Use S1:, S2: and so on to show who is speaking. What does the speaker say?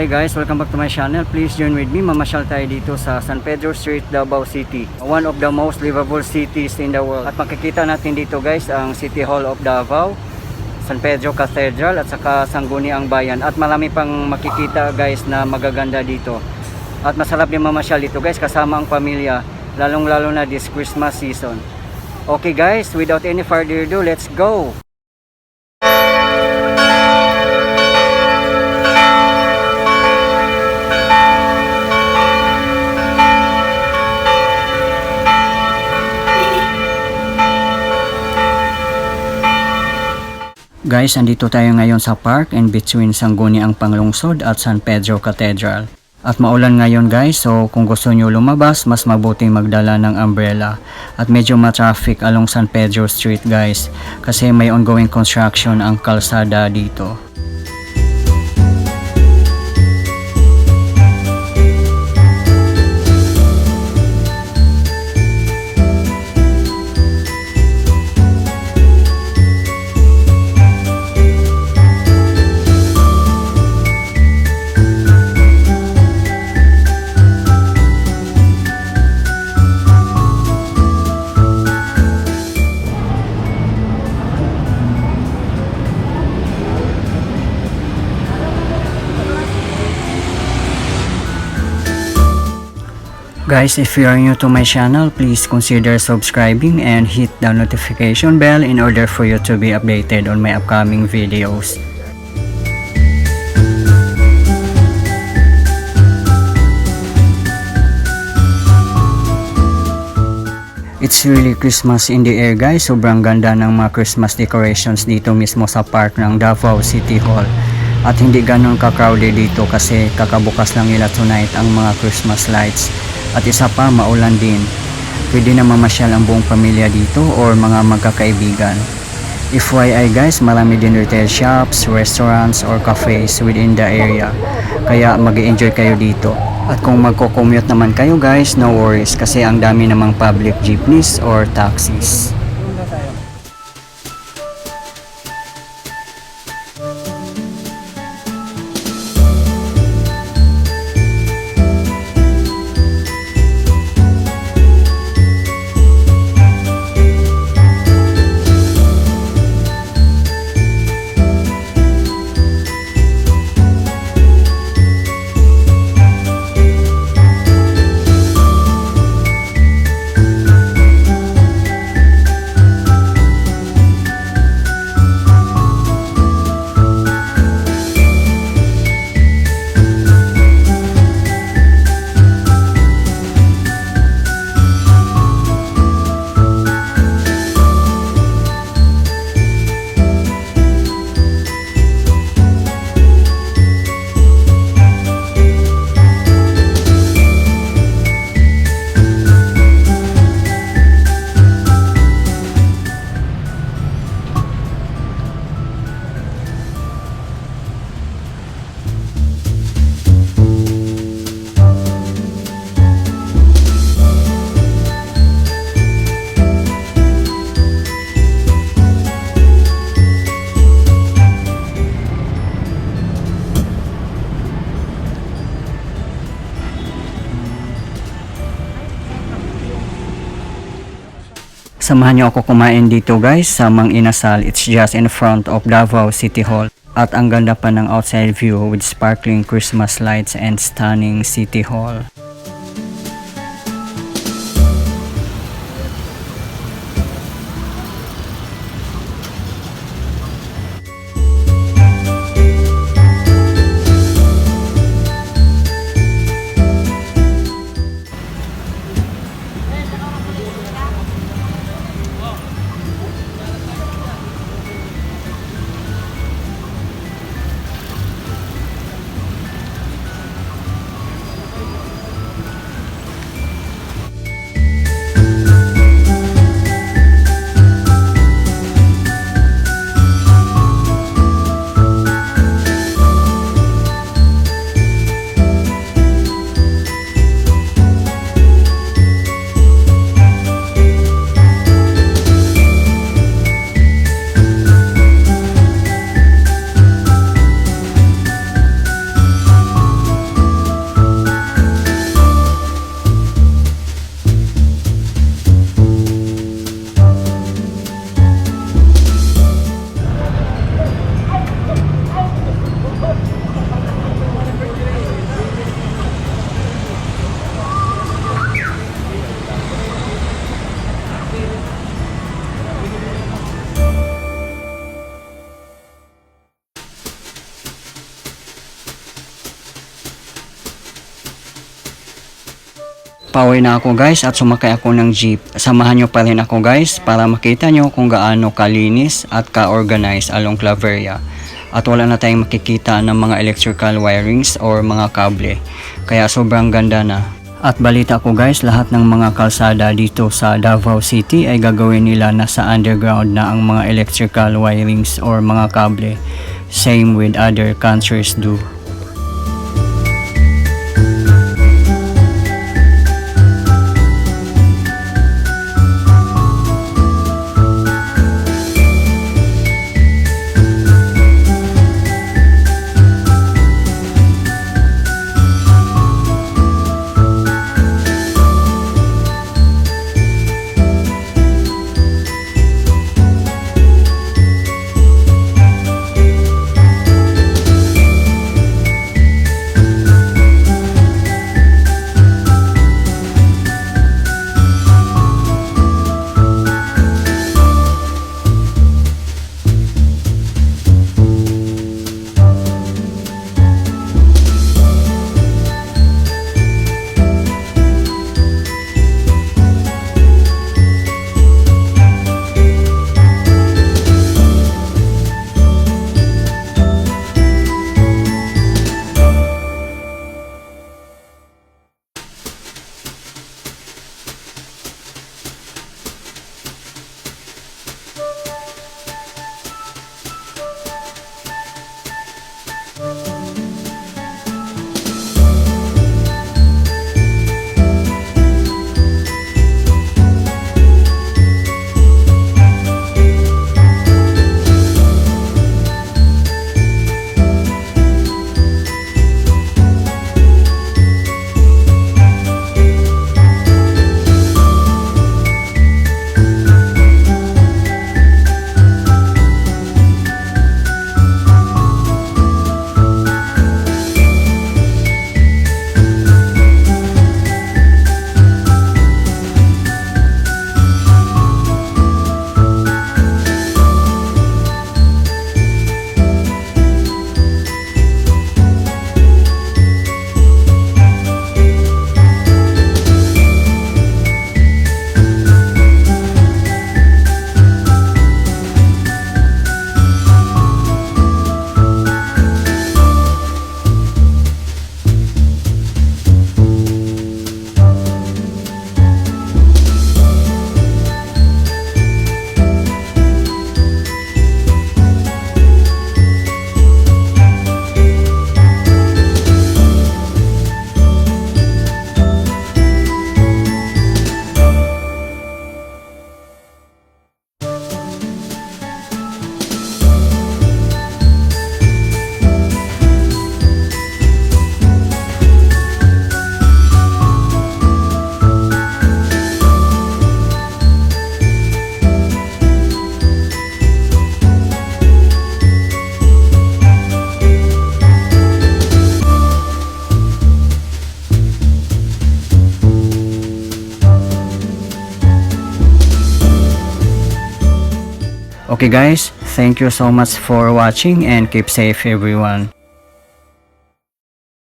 S1: Hi guys, welcome back to my channel. Please join with me. Mamasyal tayo dito sa San Pedro Street, Davao City, one of the most livable cities in the world. At makikita natin dito guys ang City Hall of Davao, San Pedro Cathedral at saka Sangguniang Bayan. At marami pang makikita guys na magaganda dito. At masarap din mamasyal dito guys kasama ang pamilya, lalong lalo na this Christmas season. Okay guys, without any further ado, let's go! Guys, andito tayo ngayon sa park in between Sangguniang Panglungsod at San Pedro Cathedral. At maulan ngayon guys, so kung gusto nyo lumabas, mas mabuting magdala ng umbrella. At medyo ma-traffic along San Pedro Street guys, kasi may ongoing construction ang kalsada dito. Guys, if you are new to my channel, please consider subscribing and hit the notification bell in order for you to be updated on my upcoming videos. It's really Christmas in the air guys. Sobrang ganda ng mga Christmas decorations dito mismo sa park ng Davao City Hall. At hindi ganun ka-crowded dito kasi kakabukas lang nila tonight ang mga Christmas lights. At isa pa, maulan din. Pwede na mamasyal ang buong pamilya dito or mga magkakaibigan. FYI guys, marami din retail shops, restaurants or cafes within the area. Kaya mag-enjoy kayo dito. At kung magko-commute naman kayo guys, no worries kasi ang dami namang public jeepneys or taxis. Samahan niyo ako kumain dito guys sa Mang Inasal. It's just in front of Davao City Hall. At ang ganda pa ng outside view with sparkling Christmas lights and stunning City Hall. Pauwi na ako guys at sumakay ako ng jeep. Samahan nyo pa rin ako guys para makita nyo kung gaano kalinis at ka-organize along Claveria. At wala na tayong makikita ng mga electrical wirings or mga kable. Kaya sobrang ganda na. At balita ko guys, lahat ng mga kalsada dito sa Davao City ay gagawin nila na sa underground na ang mga electrical wirings or mga kable. Same with other countries do. Okay guys, thank you so much for watching and keep safe everyone.